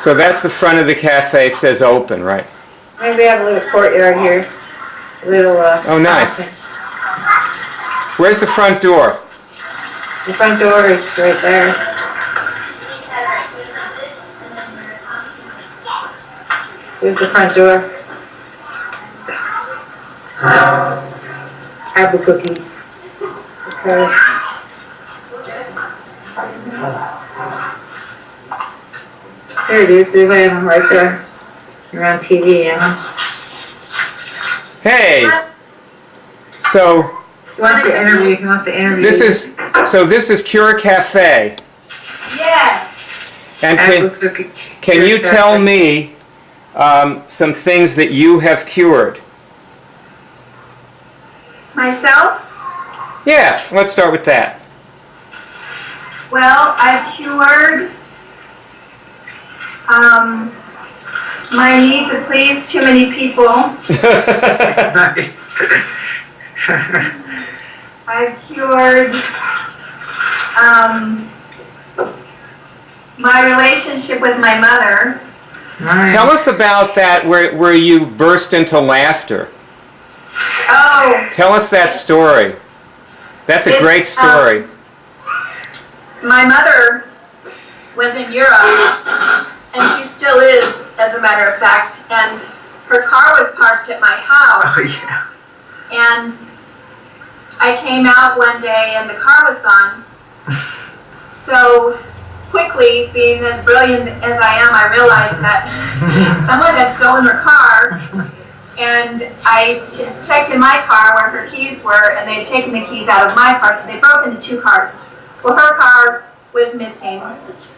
So that's the front of the cafe, says open, right? Maybe we have a little courtyard here. A little, oh, nice. Where's the front door? The front door is right there. Here's the front door. AlbuCookie. Okay. There it is. There's one right there. You're on TV, Emma. Hey. So. He wants to interview. He wants to interview. This is CureCafé. Yes. And can you tell me some things that you have cured? Myself? Yeah, let's start with that. Well, I've cured my need to please too many people. I've cured my relationship with my mother. Tell us about that where you burst into laughter. Oh. Tell us that story. That's a great story. My mother was in Europe, and she still is, as a matter of fact, and her car was parked at my house. Oh, yeah. And I came out one day and the car was gone. So quickly, being as brilliant as I am, I realized that someone had stolen her car. And I checked in my car where her keys were, and they had taken the keys out of my car, so they broke into two cars. Well, her car was missing,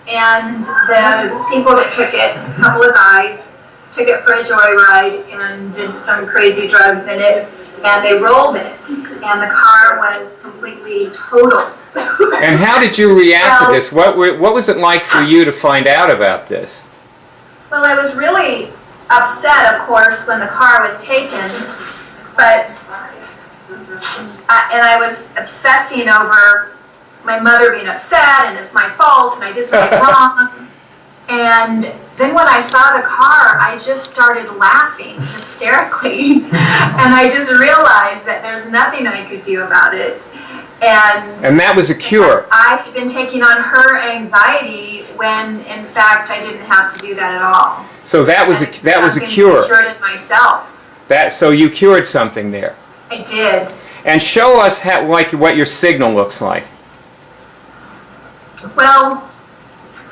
and the people that took it, a couple of guys, took it for a joyride and did some crazy drugs in it, and they rolled it, and the car went completely total. And how did you react to this? What was it like for you to find out about this? Well, I was really upset, of course, when the car was taken, but I was obsessing over my mother being upset, and it's my fault, and I did something wrong. And then when I saw the car, I just started laughing hysterically, and I just realized that there's nothing I could do about it. And that was a cure. I had been taking on her anxiety when, in fact, I didn't have to do that at all. So that was a cure. I cured it myself. So you cured something there. I did. And show us what your signal looks like. Well,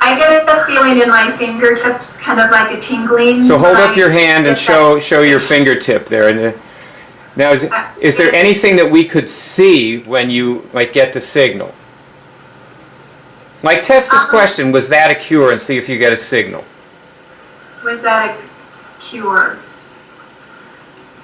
I get a feeling in my fingertips, kind of like a tingling. So hold up your hand and show your fingertip there. Now, is there anything that we could see when you get the signal? Like, test this question: was that a cure? And see if you get a signal. Was that a cure?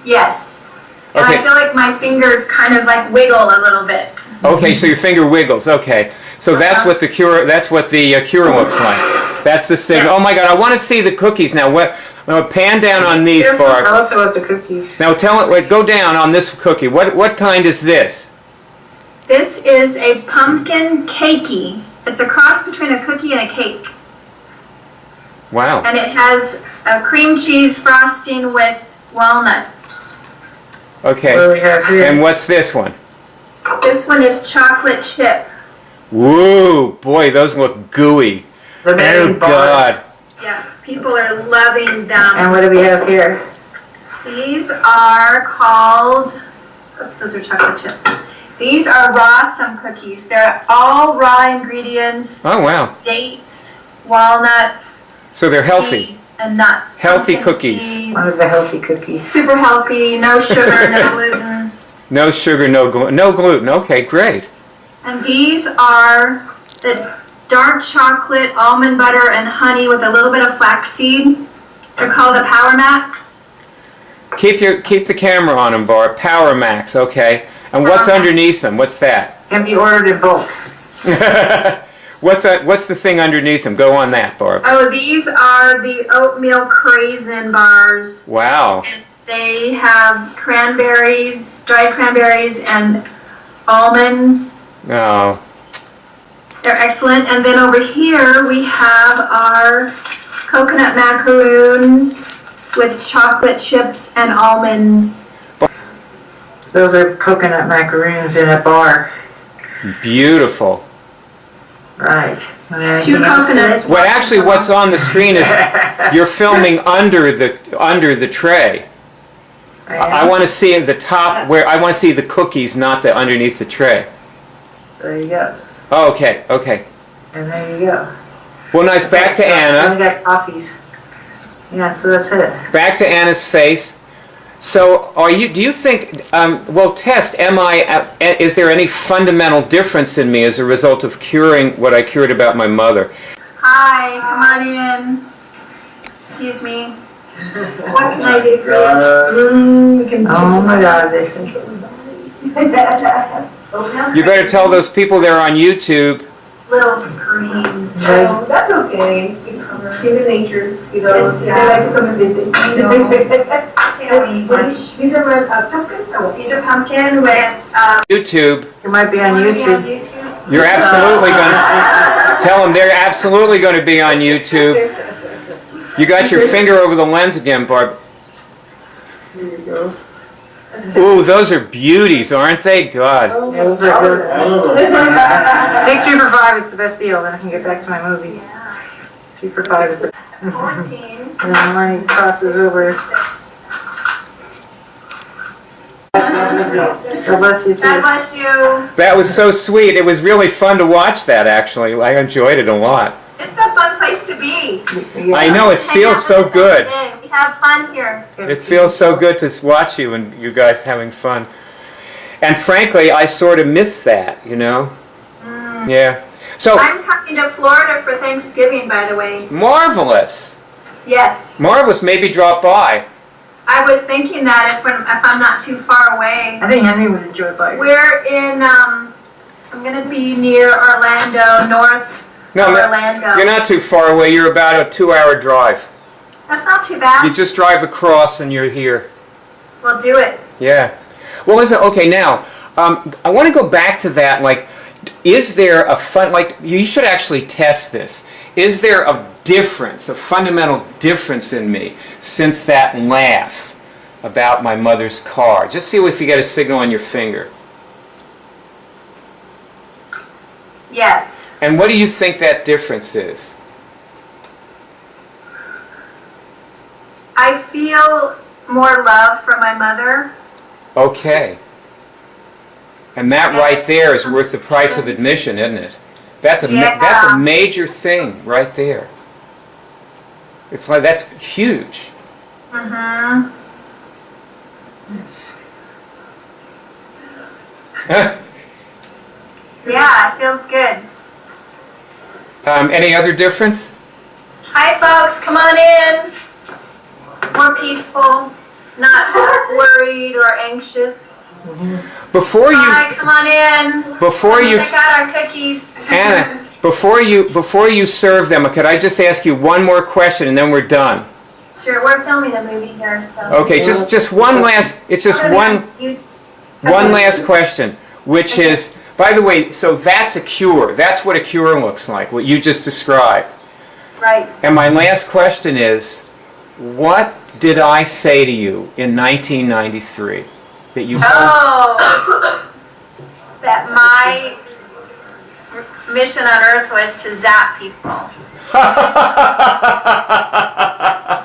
Yes. And Okay. I feel like my fingers kind of wiggle a little bit. Okay, so your finger wiggles. Okay, so that's what the cure. That's what the cure looks like. That's the signal. Yes. Oh my God! I want to see the cookies now. Pan down on these, Barb. Tell us about the cookies. Now go down on this cookie. What kind is this? This is a pumpkin cakey. It's a cross between a cookie and a cake. Wow. And it has a cream cheese frosting with walnuts. Okay. What do we have here? And what's this one? This one is chocolate chip. Woo! Boy, those look gooey. The main Oh God. Yeah, people are loving them. And what do we have here? These are called, oops, those are chocolate chip. These are Rawsome cookies. They're all raw ingredients. Oh wow. Dates, walnuts. So they're healthy. Seeds and nuts. Healthy Pumpkin cookies. seeds. One of the healthy cookies. Super healthy, no sugar, no gluten. No sugar, no gluten. Okay, great. And these are the dark chocolate, almond butter, and honey with a little bit of flaxseed. They're called the Power Max. Keep the camera on them, Barb. Power Max. Okay. And what's underneath them? What's that? Have you ordered in bulk? What's the thing underneath them? Go on that, Barb. Oh, these are the oatmeal craisin bars. Wow. And they have cranberries, dried cranberries, and almonds. Oh. They're excellent. And then over here we have our coconut macaroons with chocolate chips and almonds. Those are coconut macaroons in a bar. Beautiful. Right. Two coconuts. Well, actually, what's on the screen is you're filming under the tray. I want to see the top where I want to see the cookies, not the underneath the tray. There you go. Oh, okay, okay. And there you go. Well, nice. Back to We Anna. got coffees. Yeah, so that's it. Back to Anna's face. So, do you think? Well, test. Is there any fundamental difference in me as a result of curing what I cured about my mother? Hi, come on in. Excuse me. What can I do for you? Oh my God, this is. You better tell those people they're on YouTube. Little screens. So that's okay. Human nature, you know, they like to come and visit. These are my pumpkins? These are pumpkin with YouTube. You might be on YouTube. You're absolutely going to tell them they're absolutely going to be on YouTube. You got your finger over the lens again, Barb. There you go. Ooh, those are beauties, aren't they? God. Yeah, those are good. Take 3 for $5, it's the best deal, then I can get back to my movie. 3 for $5 is the 14. and then money crosses over. God bless you too. God bless you. That was so sweet. It was really fun to watch that, actually. I enjoyed it a lot. It's a fun place to be. I know, it feels so good. We have fun here. It feels so good to watch you and you guys having fun. And frankly, I sort of miss that, you know? Yeah. So, I'm coming to Florida for Thanksgiving, by the way. marvelous. Yes. Marvelous. Maybe drop by. I was thinking that if I'm not too far away. I think Henry would enjoy bike. We're in, I'm going to be near Orlando, north No, of Orlando. you're not too far away. You're about a 2-hour drive. That's not too bad. You just drive across and you're here. We'll do it. Yeah. Well, listen, okay, now, I want to go back to that, like, is there a you should actually test this. Is there a difference, a fundamental difference in me since that laugh about my mother's car? Just see if you get a signal on your finger. Yes. And what do you think that difference is? I feel more love from my mother. Okay. And that right there is worth the price of admission, isn't it? That's a major thing right there. It's like, that's huge. Mm-hmm. Yeah, it feels good. Any other difference? Hi, folks. Come on in. More peaceful, not worried or anxious. Before you, Hi, come on in. before you, Check out our cookies. Anna, before you serve them, could I just ask you one more question and then we're done? Sure, we're filming a movie here, so. Okay, just one last. It's just one last question, which is, by the way, so that's a cure. That's what a cure looks like. What you just described. Right. And my last question is, what did I say to you in 1993 that you? Oh, that my mission on Earth was to zap people. Did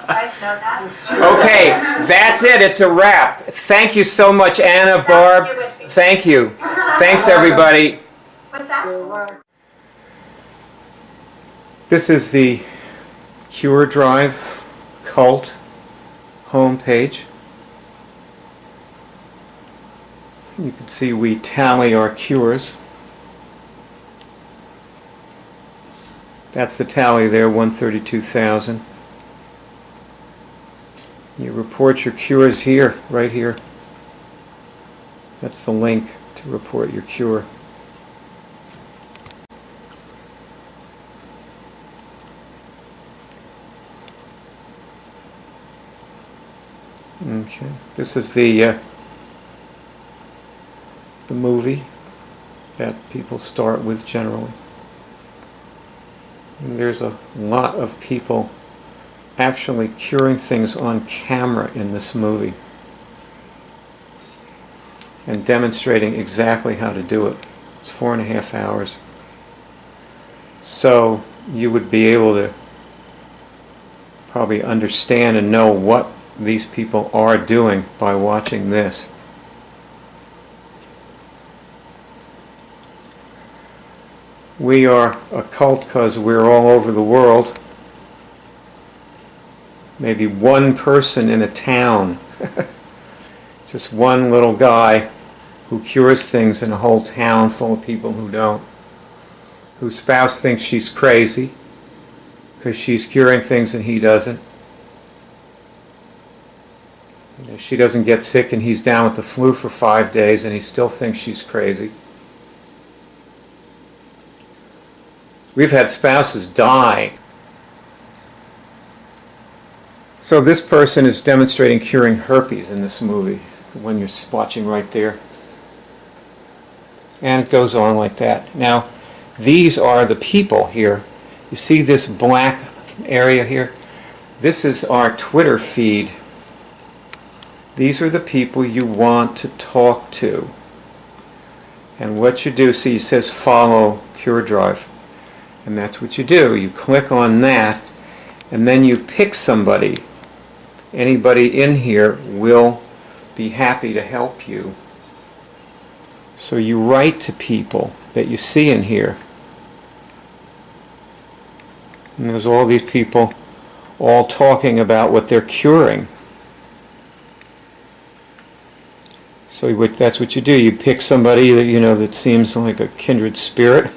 you guys know that? Okay, that's it. It's a wrap. Thank you so much, Anna, Barb. Thank you. Thanks, everybody. What's that? This is the Cure Drive Cult homepage. You can see we tally our cures. That's the tally there, 132,000. You report your cures here, right here. That's the link to report your cure. Okay, this is the movie that people start with generally. And there's a lot of people actually curing things on camera in this movie and demonstrating exactly how to do it. It's 4.5 hours. So you would be able to probably understand and know what these people are doing by watching this. We are a cult because we're all over the world. Maybe one person in a town, just one little guy who cures things in a whole town full of people who don't, whose spouse thinks she's crazy because she's curing things and he doesn't. She doesn't get sick and he's down with the flu for 5 days and he still thinks she's crazy. We've had spouses die. So this person is demonstrating curing herpes in this movie, the one you're watching right there. And it goes on like that. Now, these are the people here. You see this black area here? This is our Twitter feed. These are the people you want to talk to. And what you do, see, it says follow Cure Drive. And that's what you do. You click on that, and then you pick somebody. Anybody in here will be happy to help you. So you write to people that you see in here. And there's all these people all talking about what they're curing. So that's what you do. You pick somebody that that seems like a kindred spirit,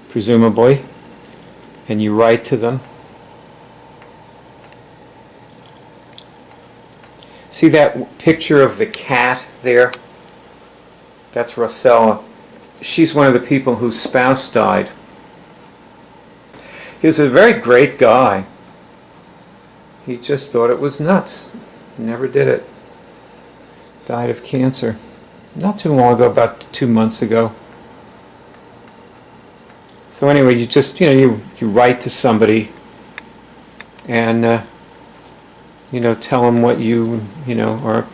presumably, and you write to them. See that picture of the cat there? That's Rosella. She's one of the people whose spouse died. He was a very great guy. He just thought it was nuts. Never did it. Died of cancer. Not too long ago, about 2 months ago. So anyway, you just, you write to somebody and, tell them what you, are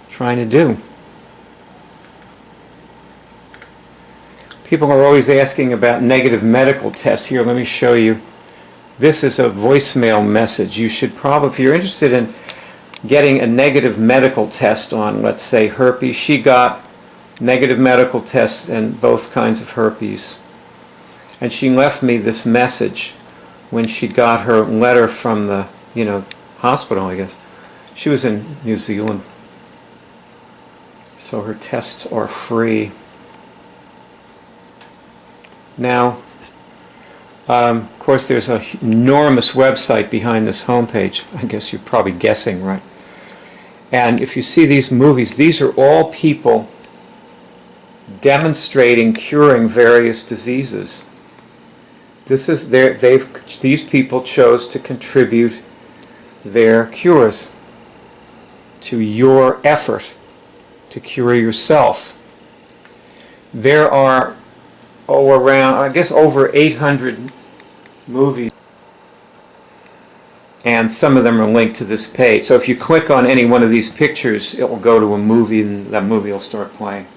trying to do. People are always asking about negative medical tests. Here, let me show you. This is a voicemail message. You should probably, if you're interested in getting a negative medical test on, let's say, herpes, she got negative medical tests and both kinds of herpes. And she left me this message when she got her letter from the, hospital, I guess. She was in New Zealand. So her tests are free. Now, of course, there's an enormous website behind this homepage. I guess you're probably guessing, right? And if you see these movies, these are all people demonstrating curing various diseases. This is these people chose to contribute their cures to your effort to cure yourself. There are around, I guess, over 800 movies, and some of them are linked to this page. So if you click on any one of these pictures, it will go to a movie and that movie will start playing.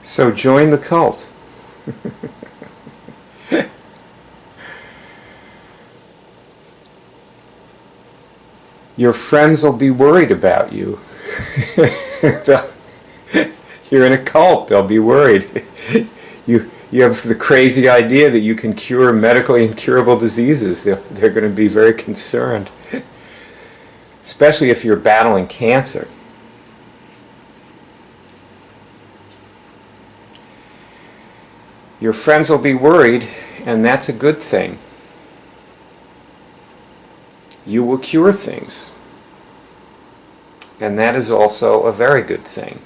So join the cult. Your friends will be worried about you. You're in a cult, they'll be worried. You have the crazy idea that you can cure medically incurable diseases. They're going to be very concerned. Especially if you're battling cancer. Your friends will be worried, and that's a good thing. You will cure things. And that is also a very good thing.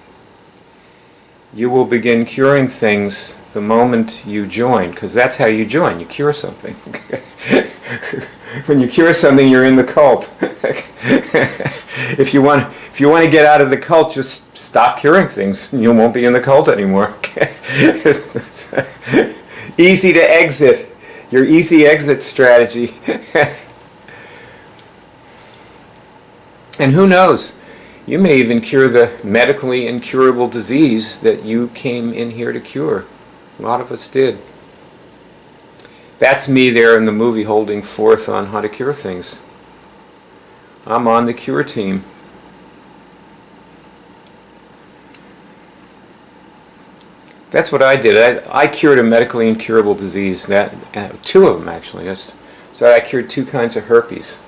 You will begin curing things the moment you join, because that's how you join. You cure something. When you cure something, you're in the cult. If you want to get out of the cult, just stop curing things, and you won't be in the cult anymore. Easy to exit. Your easy exit strategy. And who knows? You may even cure the medically incurable disease that you came in here to cure. A lot of us did. That's me there in the movie holding forth on how to cure things. I'm on the cure team. That's what I did. I cured a medically incurable disease. Two of them, actually. So I cured 2 kinds of herpes.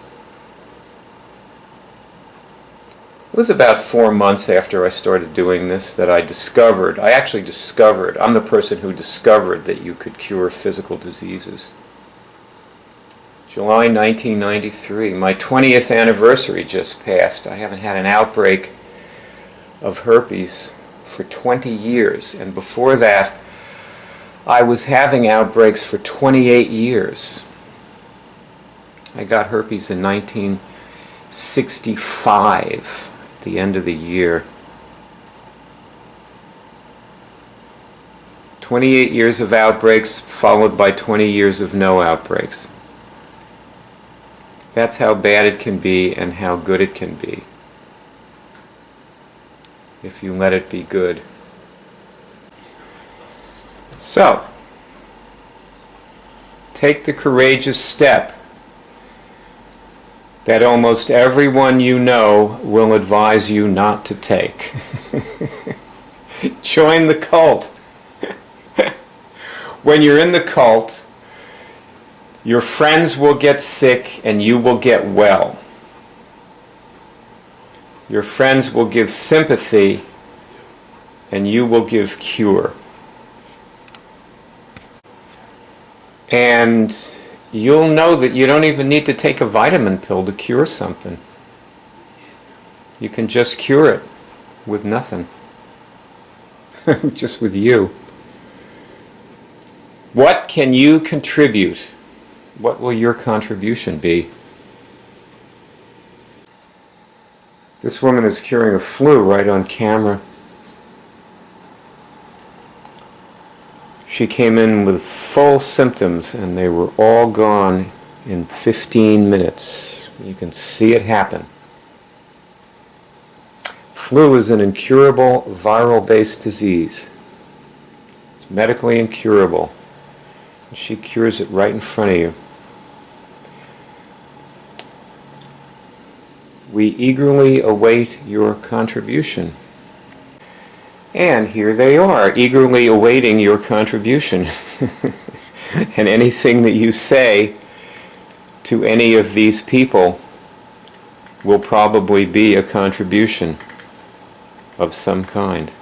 It was about 4 months after I started doing this that I actually discovered, I'm the person who discovered that you could cure physical diseases. July 1993, my 20th anniversary just passed. I haven't had an outbreak of herpes for 20 years, and before that I was having outbreaks for 28 years. I got herpes in 1965. The end of the year. 28 years of outbreaks followed by 20 years of no outbreaks. That's how bad it can be and how good it can be if you let it be good. So, take the courageous step that almost everyone you know will advise you not to take. Join the cult. When you're in the cult, your friends will get sick and you will get well. Your friends will give sympathy and you will give cure. And you'll know that you don't even need to take a vitamin pill to cure something. You can just cure it with nothing. Just with you. What can you contribute? What will your contribution be? This woman is curing a flu right on camera. She came in with full symptoms and they were all gone in 15 minutes. You can see it happen. Flu is an incurable viral-based disease. It's medically incurable. She cures it right in front of you. We eagerly await your contribution. And here they are, eagerly awaiting your contribution. And anything that you say to any of these people will probably be a contribution of some kind.